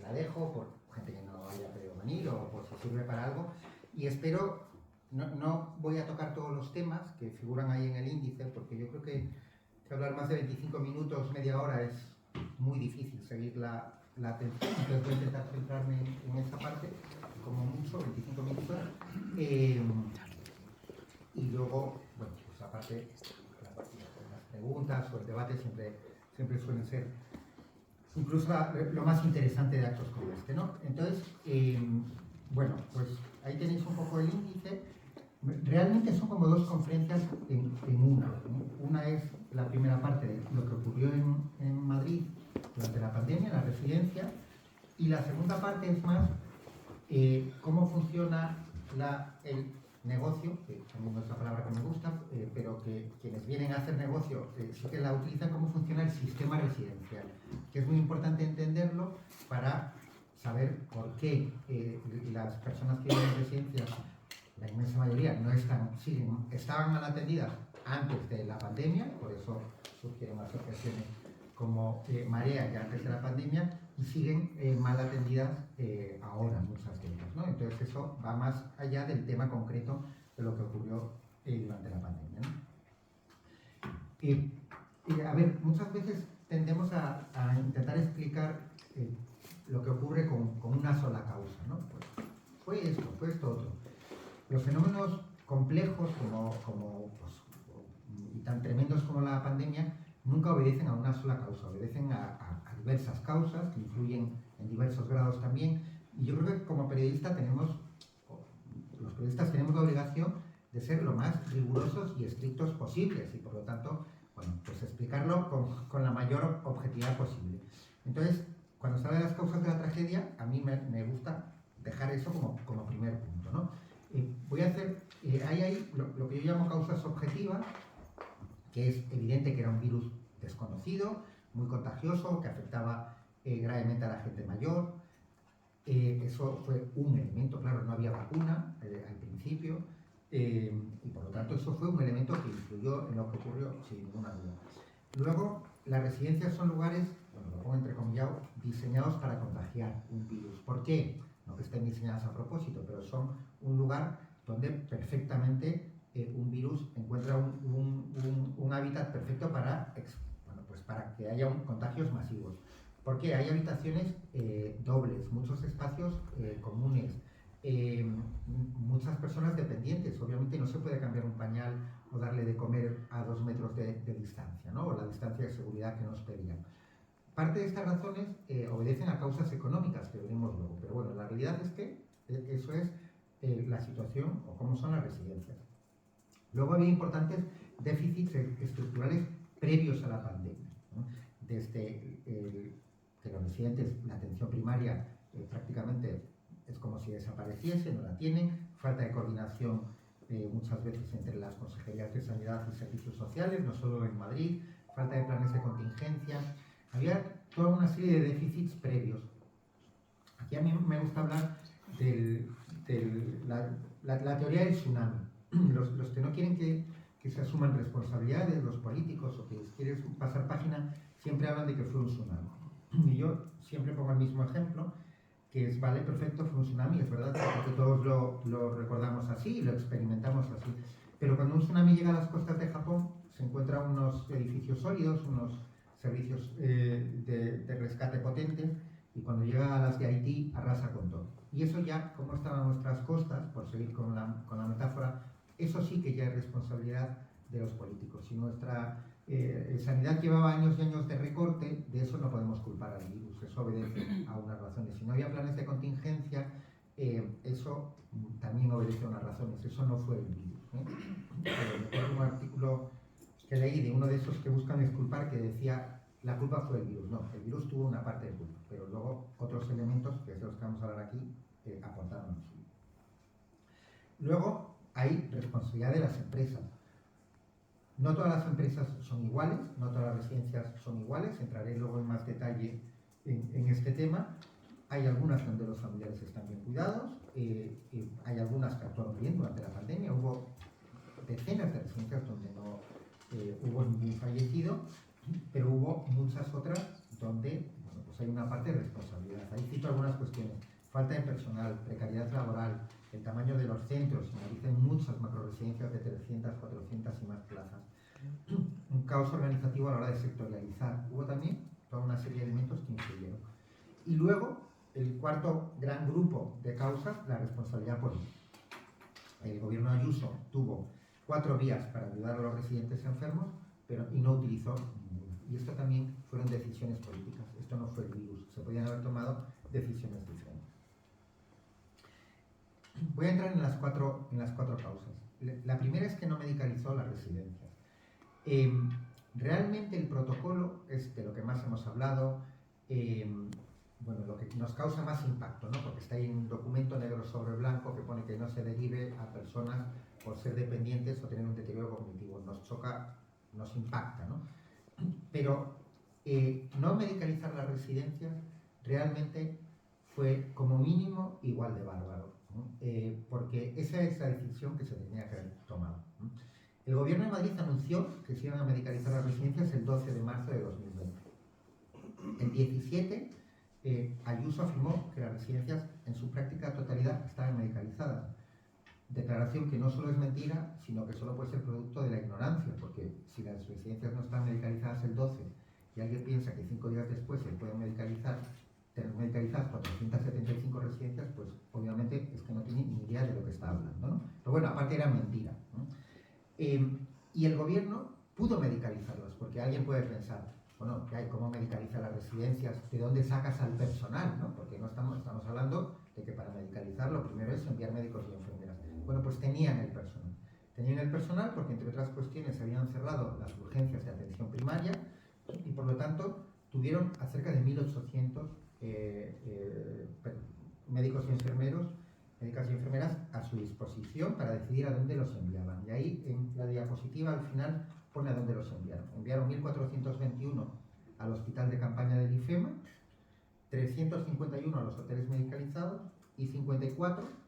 la dejo por gente que no haya podido venir o por si sirve para algo. Y espero, no voy a tocar todos los temas que figuran ahí en el índice, porque yo creo que hablar más de 25 minutos, media hora, es muy difícil seguir la atención. Entonces voy a intentar centrarme en esa parte, como mucho, 25 minutos. Y luego, bueno, pues aparte, las preguntas o el debate siempre suelen ser incluso lo más interesante de actos como este, ¿no? Entonces, bueno, pues ahí tenéis un poco el índice. Realmente son como dos conferencias en una, ¿no? Una es la primera parte de lo que ocurrió en Madrid durante la pandemia, en la residencia, y la segunda parte es más cómo funciona el negocio, que a mí no es la palabra que me gusta, pero que quienes vienen a hacer negocio sí que la utilizan, cómo funciona el sistema residencial, que es muy importante entenderlo para saber por qué las personas que viven en residencias, la inmensa mayoría, estaban mal atendidas antes de la pandemia, por eso surgieron asociaciones como Marea ya antes de la pandemia, y siguen mal atendidas ahora muchas de ellas, ¿no? Entonces eso va más allá del tema concreto de lo que ocurrió durante la pandemia, ¿no? A ver, muchas veces tendemos a intentar explicar lo que ocurre con una sola causa, ¿no? Pues fue esto otro. Los fenómenos complejos pues, y tan tremendos como la pandemia nunca obedecen a una sola causa, obedecen a diversas causas que influyen en diversos grados también. Y yo creo que como los periodistas tenemos la obligación de ser lo más rigurosos y estrictos posibles y por lo tanto, bueno, pues explicarlo con la mayor objetividad posible. Entonces, cuando se habla de las causas de la tragedia, a mí me gusta dejar eso como primer punto, ¿no? Voy a hacer, hay lo que yo llamo causas objetivas, que es evidente que era un virus desconocido, muy contagioso, que afectaba gravemente a la gente mayor. Eso fue un elemento, claro, no había vacuna al principio, y por lo tanto eso fue un elemento que influyó en lo que ocurrió, sin ninguna duda. Luego, las residencias son lugares, bueno, lo pongo entrecomillado, diseñados para contagiar un virus. ¿Por qué? No que estén diseñadas a propósito, pero son un lugar donde perfectamente un virus encuentra un hábitat perfecto para que haya contagios masivos. Porque hay habitaciones dobles, muchos espacios comunes, muchas personas dependientes. Obviamente no se puede cambiar un pañal o darle de comer a 2 metros de distancia, ¿no? O la distancia de seguridad que nos pedían. Parte de estas razones obedecen a causas económicas, que veremos luego. Pero bueno, la realidad es que eso es la situación o cómo son las residencias. Luego había importantes déficits estructurales previos a la pandemia, ¿no? Desde que los residentes, la atención primaria prácticamente es como si desapareciese, no la tienen, falta de coordinación muchas veces entre las consejerías de sanidad y servicios sociales, no solo en Madrid, falta de planes de contingencia, había toda una serie de déficits previos. Aquí a mí me gusta hablar de la teoría del tsunami. Los que no quieren que se asuman responsabilidades, los políticos, o que quieren pasar página, siempre hablan de que fue un tsunami. Y yo siempre pongo el mismo ejemplo, que es, vale, perfecto, fue un tsunami, es verdad, porque todos lo recordamos así y lo experimentamos así. Pero cuando un tsunami llega a las costas de Japón, se encuentran unos edificios sólidos, unos servicios de rescate potentes, y cuando llega a las de Haití, arrasa con todo. Y eso ya, como estaban nuestras costas, por seguir con la metáfora, eso sí que ya es responsabilidad de los políticos. Si nuestra sanidad llevaba años y años de recorte, de eso no podemos culpar al virus, eso obedece a unas razones. Si no había planes de contingencia, eso también obedece a unas razones, eso no fue el virus. Recuerdo un artículo que leí de uno de esos que buscan exculpar, que decía, la culpa fue el virus. No, el virus tuvo una parte de culpa, pero luego otros elementos, que es de los que vamos a hablar aquí, aportaron lo suyo. Luego hay responsabilidad de las empresas. No todas las empresas son iguales, no todas las residencias son iguales, entraré luego en más detalle en este tema. Hay algunas donde los familiares están bien cuidados, hay algunas que actuaron bien durante la pandemia, hubo decenas de residencias donde no hubo ningún fallecido, pero hubo muchas otras donde pues hay una parte de responsabilidad. Ahí cito algunas cuestiones: falta de personal, precariedad laboral, el tamaño de los centros, se analizan muchas macroresidencias de 300, 400 y más plazas, un caos organizativo a la hora de sectorializar. Hubo también toda una serie de elementos que influyeron. Y luego, el cuarto gran grupo de causas, la responsabilidad política. El gobierno Ayuso tuvo 4 vías para ayudar a los residentes enfermos, y no utilizó ninguna. Y esto también fueron decisiones políticas. Esto no fue el virus. Se podían haber tomado decisiones diferentes. Voy a entrar en las cuatro causas. La primera es que no medicalizó las residencias. Realmente el protocolo es de lo que más hemos hablado, bueno, lo que nos causa más impacto, ¿no? Porque está ahí un documento negro sobre blanco que pone que no se derive a personas por ser dependientes o tener un deterioro cognitivo. Nos choca, nos impacta, ¿no? Pero no medicalizar las residencias realmente fue como mínimo igual de bárbaro, ¿no? Porque esa es la decisión que se tenía que haber tomado, ¿no? El gobierno de Madrid anunció que se iban a medicalizar las residencias el 12 de marzo de 2020. El 17, Ayuso afirmó que las residencias en su práctica totalidad estaban medicalizadas. Declaración que no solo es mentira, sino que solo puede ser producto de la ignorancia, porque si las residencias no están medicalizadas el 12 y alguien piensa que 5 días después se pueden tener medicalizadas 475 residencias, pues obviamente es que no tiene ni idea de lo que está hablando, ¿no? Pero bueno, aparte era mentira, ¿no? Y el gobierno pudo medicalizarlas, porque alguien puede pensar, bueno, ¿qué hay? ¿Cómo medicalizar las residencias? ¿De dónde sacas al personal? ¿No? Porque no estamos hablando de que para medicalizar lo primero es enviar médicos y enfermeras. Bueno, pues tenían el personal. Tenían el personal porque, entre otras cuestiones, se habían cerrado las urgencias de atención primaria y, por lo tanto, tuvieron a cerca de 1.800 médicos y enfermeros, médicas y enfermeras a su disposición para decidir a dónde los enviaban. Y ahí, en la diapositiva, al final, pone a dónde los enviaron. Enviaron 1.421 al hospital de campaña del IFEMA, 351 a los hoteles medicalizados y 54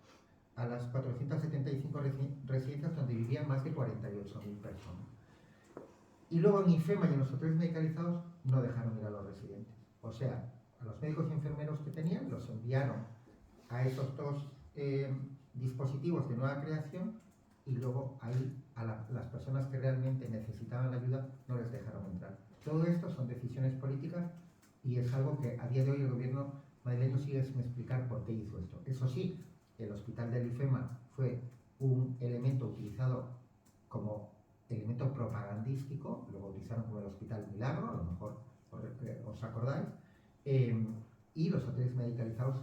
a las 475 residencias donde vivían más de 48.000 personas. Y luego en IFEMA y en los hoteles medicalizados no dejaron ir a los residentes. O sea, a los médicos y enfermeros que tenían los enviaron a esos dos dispositivos de nueva creación, y luego ahí a las personas que realmente necesitaban ayuda no les dejaron entrar. Todo esto son decisiones políticas y es algo que a día de hoy el gobierno madrileño sigue sin explicar por qué hizo esto. Eso sí, el hospital del IFEMA fue un elemento utilizado como elemento propagandístico, lo bautizaron como el Hospital Milagro, a lo mejor os acordáis, y los hoteles medicalizados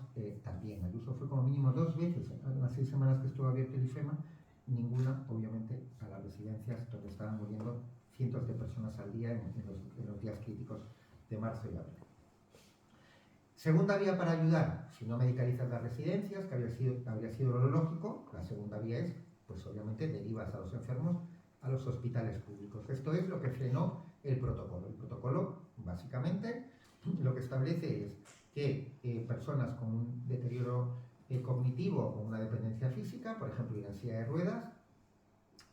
también. Ayuso fue como mínimo 2 veces en las 6 semanas que estuvo abierto el IFEMA, ninguna, obviamente, a las residencias donde estaban muriendo cientos de personas al día en los días críticos de marzo y abril. Segunda vía para ayudar: si no medicalizas las residencias, que habría sido lo lógico, la segunda vía es, pues obviamente, derivas a los enfermos a los hospitales públicos. Esto es lo que frenó el protocolo. El protocolo, básicamente, lo que establece es que personas con un deterioro cognitivo o una dependencia física, por ejemplo, ir en silla de ruedas,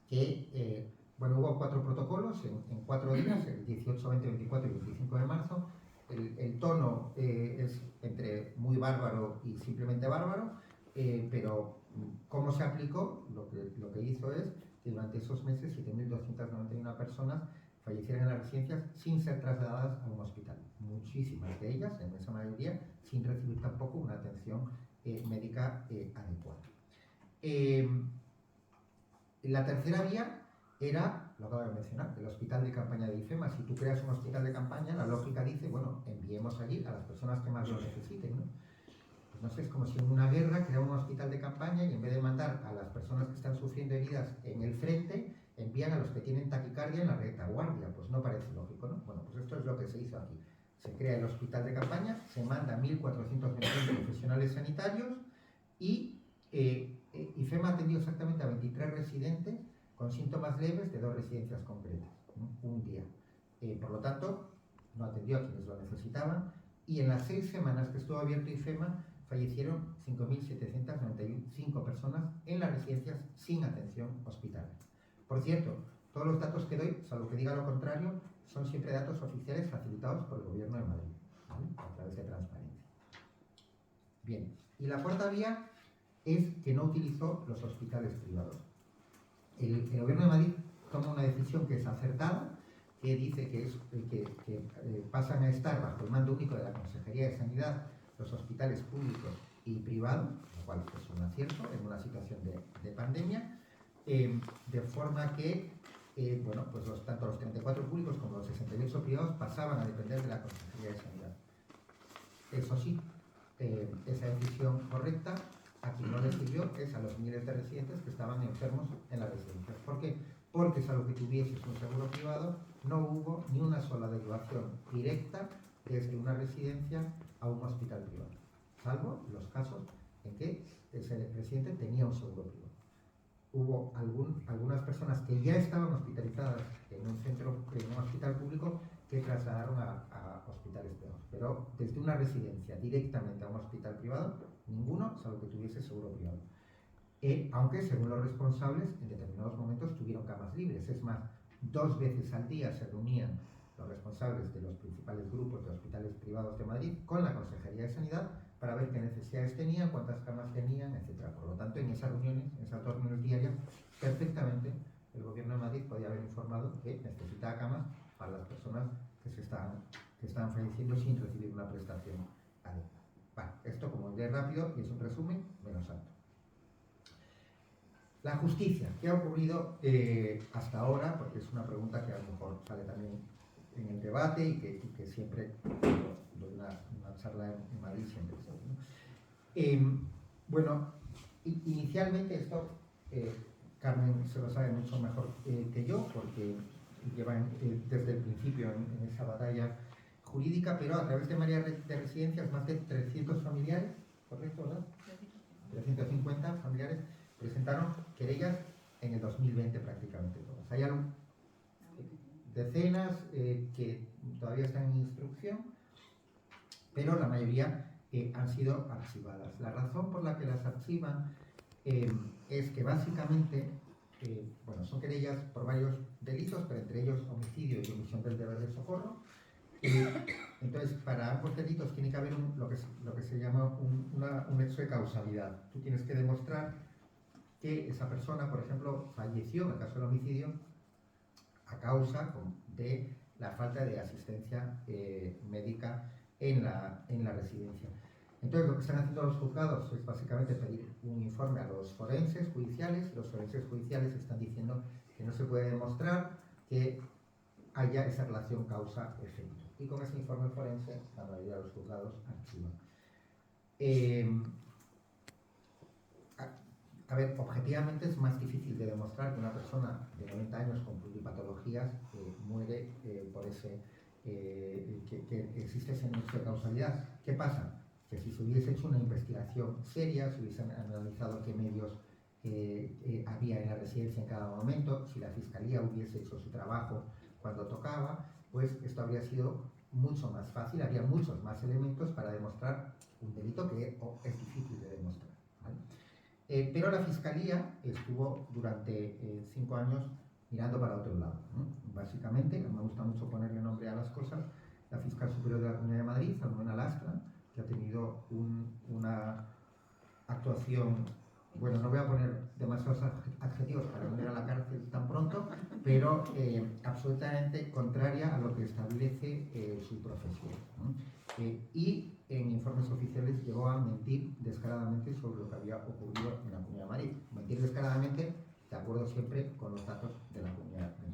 que, bueno, hubo 4 protocolos en 4 días, el 18, 20, 24 y 25 de marzo. El tono es entre muy bárbaro y simplemente bárbaro, pero cómo se aplicó, lo que hizo es que durante esos meses 7.291 personas fallecieron en las residencias sin ser trasladadas a un hospital. Muchísimas de ellas, en esa mayoría, sin recibir tampoco una atención médica adecuada. La tercera vía era, lo acabo de mencionar, el hospital de campaña de IFEMA. Si tú creas un hospital de campaña, la lógica dice, bueno, enviemos allí a las personas que más lo necesiten, ¿no? Pues no sé, es como si en una guerra crea un hospital de campaña y en vez de mandar a las personas que están sufriendo heridas en el frente, envían a los que tienen taquicardia en la retaguardia. Pues no parece lógico, ¿no? Bueno, pues esto es lo que se hizo aquí. Se crea el hospital de campaña, se manda 1.421 profesionales sanitarios y IFEMA atendió exactamente a 23 residentes con síntomas leves de 2 residencias concretas, ¿no? Un día. Por lo tanto, no atendió a quienes lo necesitaban, y en las 6 semanas que estuvo abierto IFEMA fallecieron 5.795 personas en las residencias sin atención hospitalaria. Por cierto, todos los datos que doy, salvo que diga lo contrario, son siempre datos oficiales facilitados por el Gobierno de Madrid. ¿vale? A través de transparencia. Bien, y la cuarta vía es que no utilizó los hospitales privados. El Gobierno de Madrid toma una decisión que es acertada, que dice que pasan a estar bajo el mando único de la Consejería de Sanidad los hospitales públicos y privados, lo cual es un acierto en una situación de pandemia, de forma que bueno, pues tanto los 34 públicos como los 68 privados pasaban a depender de la Consejería de Sanidad. Eso sí, esa decisión correcta a quien no le sirvió es a los miles de residentes que estaban enfermos en las residencias. ¿Por qué? Porque salvo que tuvieses un seguro privado, no hubo ni una sola derivación directa desde una residencia a un hospital privado, salvo los casos en que ese residente tenía un seguro privado. Hubo algunas personas que ya estaban hospitalizadas en un hospital público que trasladaron a hospitales privados, pero desde una residencia directamente a un hospital privado, ninguno, salvo que tuviese seguro privado. Aunque, según los responsables, en determinados momentos tuvieron camas libres. Es más, 2 veces al día se reunían los responsables de los principales grupos de hospitales privados de Madrid con la Consejería de Sanidad para ver qué necesidades tenían, cuántas camas tenían, etc. Por lo tanto, en esas reuniones, en esas 2 reuniones diarias, perfectamente el Gobierno de Madrid podía haber informado que necesitaba camas para las personas que estaban falleciendo sin recibir una prestación adecuada. Vale, esto como iré rápido y es un resumen menos alto. La justicia, ¿qué ha ocurrido hasta ahora? Porque es una pregunta que a lo mejor sale también en el debate y que siempre doy una charla en Madrid siempre. ¿No? Bueno, inicialmente esto Carmen se lo sabe mucho mejor que yo, porque llevan desde el principio en esa batalla jurídica, pero a través de varias de residencias, más de 300 familiares, ¿correcto, verdad? 350 familiares presentaron querellas en el 2020 prácticamente todas. Hay decenas que todavía están en instrucción, pero la mayoría han sido archivadas. La razón por la que las archivan es que básicamente, bueno, son querellas por varios delitos, pero entre ellos homicidio y omisión del deber de socorro. Entonces, para ambos delitos tiene que haber lo que se llama un nexo de causalidad. Tú tienes que demostrar que esa persona, por ejemplo, falleció, en el caso del homicidio, a causa de la falta de asistencia médica en la residencia. Entonces, lo que están haciendo los juzgados es básicamente pedir un informe a los forenses judiciales. Los forenses judiciales están diciendo que no se puede demostrar que haya esa relación causa-efecto. Y con ese informe forense, la mayoría de los juzgados archivan. A ver, objetivamente es más difícil de demostrar que una persona de 90 años con pluripatologías muere por que existe ese nexo de causalidad. ¿Qué pasa? Que si se hubiese hecho una investigación seria, se hubiesen analizado qué medios había en la residencia en cada momento, si la Fiscalía hubiese hecho su trabajo cuando tocaba, pues esto habría sido mucho más fácil, habría muchos más elementos para demostrar un delito que es difícil de demostrar, ¿vale? Pero la Fiscalía estuvo durante 5 años mirando para otro lado, ¿no? Básicamente, me gusta mucho ponerle nombre a las cosas, la Fiscal Superior de la Comunidad de Madrid, Almudena Lastra, que ha tenido una actuación, bueno, no voy a poner demasiados adjetivos para no ir a la cárcel tan pronto, pero absolutamente contraria a lo que establece su profesión, ¿no? Y en informes oficiales llegó a mentir descaradamente sobre lo que había ocurrido en la Comunidad de Madrid. Mentir descaradamente, de acuerdo siempre con los datos de la Comunidad